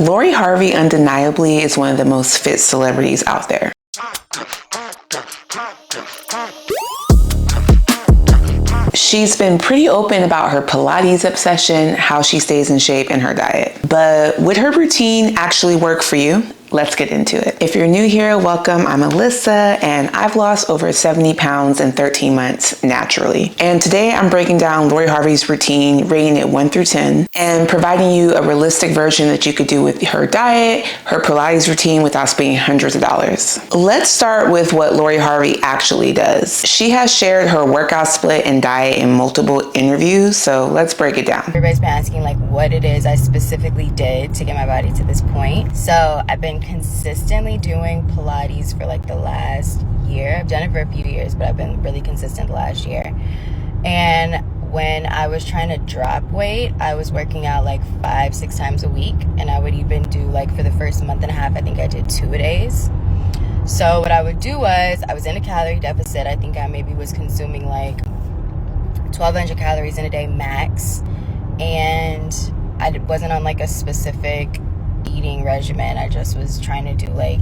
Lori Harvey undeniably is one of the most fit celebrities out there. She's been pretty open about her Pilates obsession, how she stays in shape, and her diet. But would her routine actually work for you? Let's get into it. If you're new here, welcome. I'm Alyssa, and I've lost over 70 pounds in 13 months naturally. And today I'm breaking down Lori Harvey's routine, rating it 1 through 10, and providing you a realistic version that you could do with her diet, her Pilates routine without spending hundreds of dollars. Let's start with what Lori Harvey actually does. She has shared her workout split and diet in multiple interviews, so let's break it down. Everybody's been asking like what it is I specifically did to get my body to this point. So I've been consistently doing Pilates for like the last year. I've done it for a few years, but I've been really consistent the last year. And when I was trying to drop weight, I was working out like 5-6 times a week, and I would even do like for the first month and a half, I think I did 2 a days. So what I would do was I was in a calorie deficit. I think I maybe was consuming like 1,200 calories in a day max, and I wasn't on like a specific eating regimen. I just was trying to do like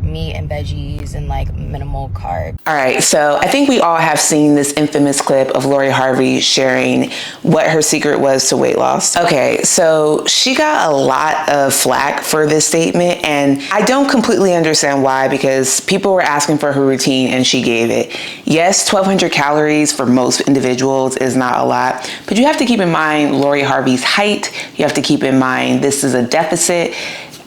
meat and veggies and like minimal carb. All right, so I think we all have seen this infamous clip of Lori Harvey sharing what her secret was to weight loss. Okay, so she got a lot of flack for this statement, and I don't completely understand why, because people were asking for her routine and she gave it. Yes, 1,200 calories for most individuals is not a lot, but you have to keep in mind Lori Harvey's height. You have to keep in mind this is a deficit.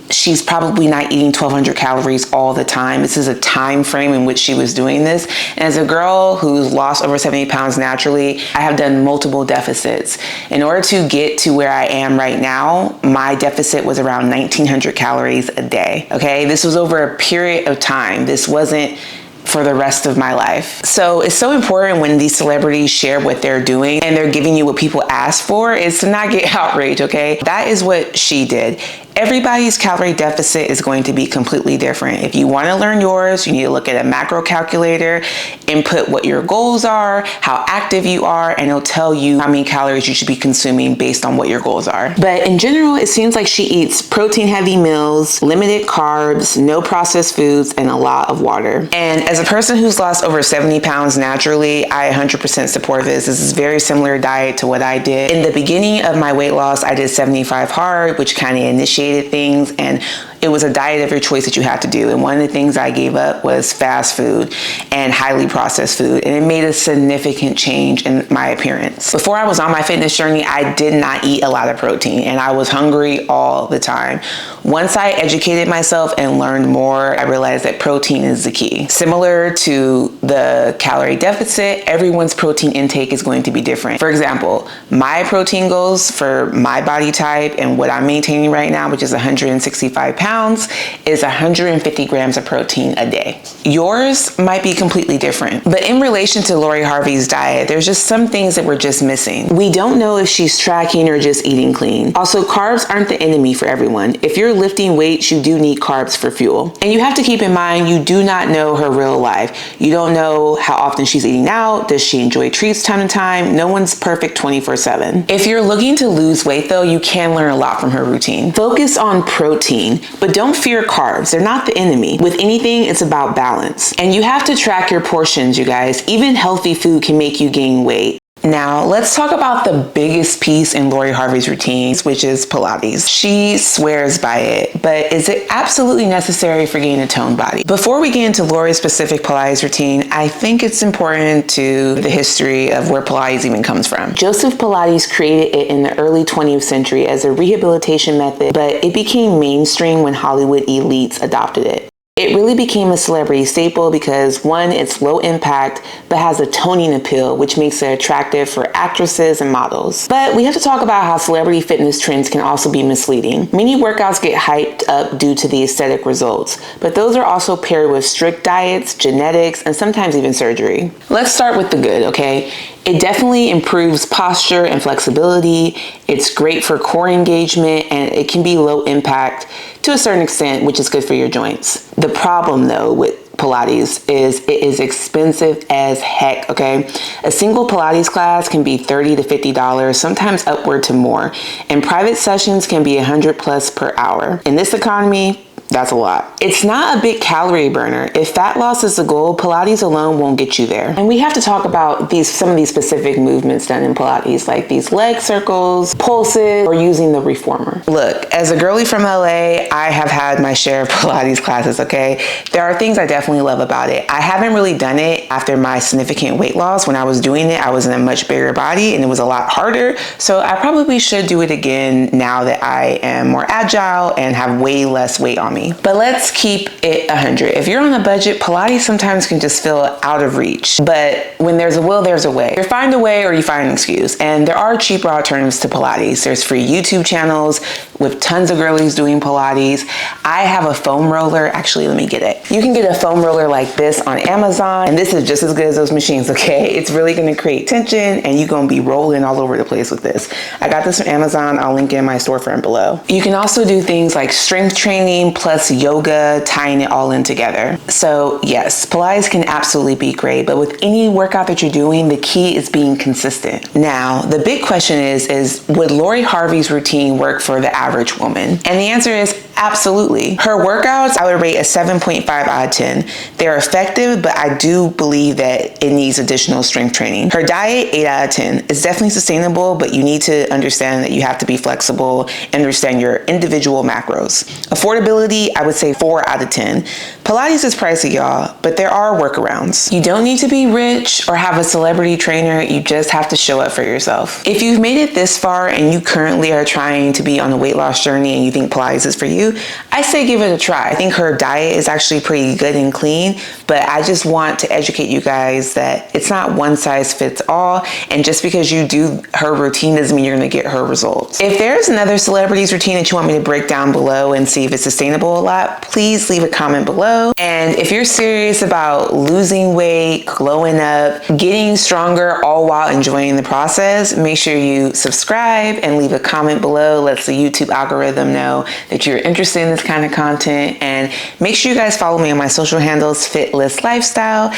She's probably not eating 1,200 calories all the time. This is a time frame in which she was doing this. And as a girl who's lost over 70 pounds naturally, I have done multiple deficits. In order to get to where I am right now, my deficit was around 1,900 calories a day. Okay, this was over a period of time. This wasn't for the rest of my life. So it's so important when these celebrities share what they're doing and they're giving you what people ask for is to not get outraged, okay? That is what she did. Everybody's calorie deficit is going to be completely different. If you want to learn yours, you need to look at a macro calculator, input what your goals are, how active you are, and it'll tell you how many calories you should be consuming based on what your goals are. But in general, it seems like she eats protein-heavy meals, limited carbs, no processed foods, and a lot of water. And as a person who's lost over 70 pounds naturally, I 100% support this. This is very similar diet to what I did. In the beginning of my weight loss, I did 75 hard, which kind of initiated things, and it was a diet of your choice that you had to do. And one of the things I gave up was fast food and highly processed food. And it made a significant change in my appearance. Before I was on my fitness journey, I did not eat a lot of protein and I was hungry all the time. Once I educated myself and learned more, I realized that protein is the key. Similar to the calorie deficit, everyone's protein intake is going to be different. For example, my protein goals for my body type and what I'm maintaining right now, which is 165 pounds, is 150 grams of protein a day. Yours might be completely different. But in relation to Lori Harvey's diet, there's just some things that we're just missing. We don't know if she's tracking or just eating clean. Also, carbs aren't the enemy for everyone. If you're lifting weights, you do need carbs for fuel. And you have to keep in mind, you do not know her real life. You don't know how often she's eating out. Does she enjoy treats time to time? No one's perfect 24/7. If you're looking to lose weight though, you can learn a lot from her routine. Focus on protein, but don't fear carbs. They're not the enemy. With anything, it's about balance. And you have to track your portions, you guys. Even healthy food can make you gain weight. Now, let's talk about the biggest piece in Lori Harvey's routine, which is Pilates. She swears by it, but is it absolutely necessary for getting a toned body? Before we get into Lori's specific Pilates routine, I think it's important to the history of where Pilates even comes from. Joseph Pilates created it in the early 20th century as a rehabilitation method, but it became mainstream when Hollywood elites adopted it. It really became a celebrity staple because one, it's low impact, but has a toning appeal, which makes it attractive for actresses and models. But we have to talk about how celebrity fitness trends can also be misleading. Many workouts get hyped up due to the aesthetic results, but those are also paired with strict diets, genetics, and sometimes even surgery. Let's start with the good, okay? It definitely improves posture and flexibility. It's great for core engagement, and it can be low impact to a certain extent, which is good for your joints. The problem though with Pilates is it is expensive as heck, okay? A single Pilates class can be $30 to $50, sometimes upward to more. And private sessions can be $100 plus per hour. In this economy, that's a lot. It's not a big calorie burner. If fat loss is the goal, Pilates alone won't get you there. And we have to talk about some of these specific movements done in Pilates, like these leg circles, pulses, or using the reformer. Look, as a girly from LA, I have had my share of Pilates classes, okay? There are things I definitely love about it. I haven't really done it after my significant weight loss. When I was doing it, I was in a much bigger body and it was a lot harder. So I probably should do it again now that I am more agile and have way less weight on me. But let's keep it 100. If you're on a budget, Pilates sometimes can just feel out of reach. But when there's a will, there's a way. You find a way or you find an excuse. And there are cheaper alternatives to Pilates. There's free YouTube channels with tons of girlies doing Pilates. I have a foam roller. Actually, let me get it. You can get a foam roller like this on Amazon. And this is just as good as those machines, okay? It's really gonna create tension and you're gonna be rolling all over the place with this. I got this from Amazon. I'll link it in my storefront below. You can also do things like strength training plus yoga, tying it all in together. So yes, Pilates can absolutely be great, but with any workout that you're doing, the key is being consistent. Now, the big question is would Lori Harvey's routine work for the average woman? And the answer is absolutely. Her workouts, I would rate a 7.5 out of 10. They're effective, but I do believe that it needs additional strength training. Her diet, 8 out of 10. It's definitely sustainable, but you need to understand that you have to be flexible and understand your individual macros. Affordability, I would say 4 out of 10. Pilates is pricey, y'all, but there are workarounds. You don't need to be rich or have a celebrity trainer. You just have to show up for yourself. If you've made it this far and you currently are trying to be on a weight loss journey and you think Pilates is for you, I say give it a try. I think her diet is actually pretty good and clean, but I just want to educate you guys that it's not one size fits all. And just because you do her routine doesn't mean you're gonna get her results. If there's another celebrity's routine that you want me to break down below and see if it's sustainable a lot, please leave a comment below. And if you're serious about losing weight, glowing up, getting stronger, all while enjoying the process, make sure you subscribe and leave a comment below. Lets the YouTube algorithm know that you're interested in this kind of content. And make sure you guys follow me on my social handles, Fitless Lifestyle.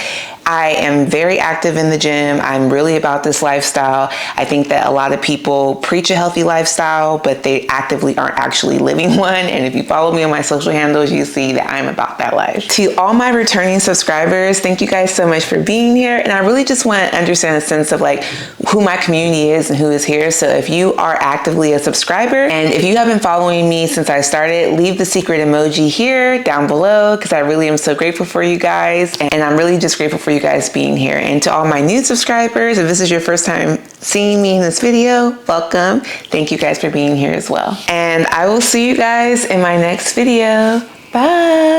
I am very active in the gym. I'm really about this lifestyle. I think that a lot of people preach a healthy lifestyle, but they actively aren't actually living one. And if you follow me on my social handles, you see that I'm about that life. To all my returning subscribers, thank you guys so much for being here. And I really just want to understand a sense of like who my community is and who is here. So if you are actively a subscriber and if you have been following me since I started, leave the secret emoji here down below because I really am so grateful for you guys. And I'm really just grateful for you guys being here. And to all my new subscribers, if this is your first time seeing me in this video, welcome. Thank you guys for being here as well. And I will see you guys in my next video. Bye.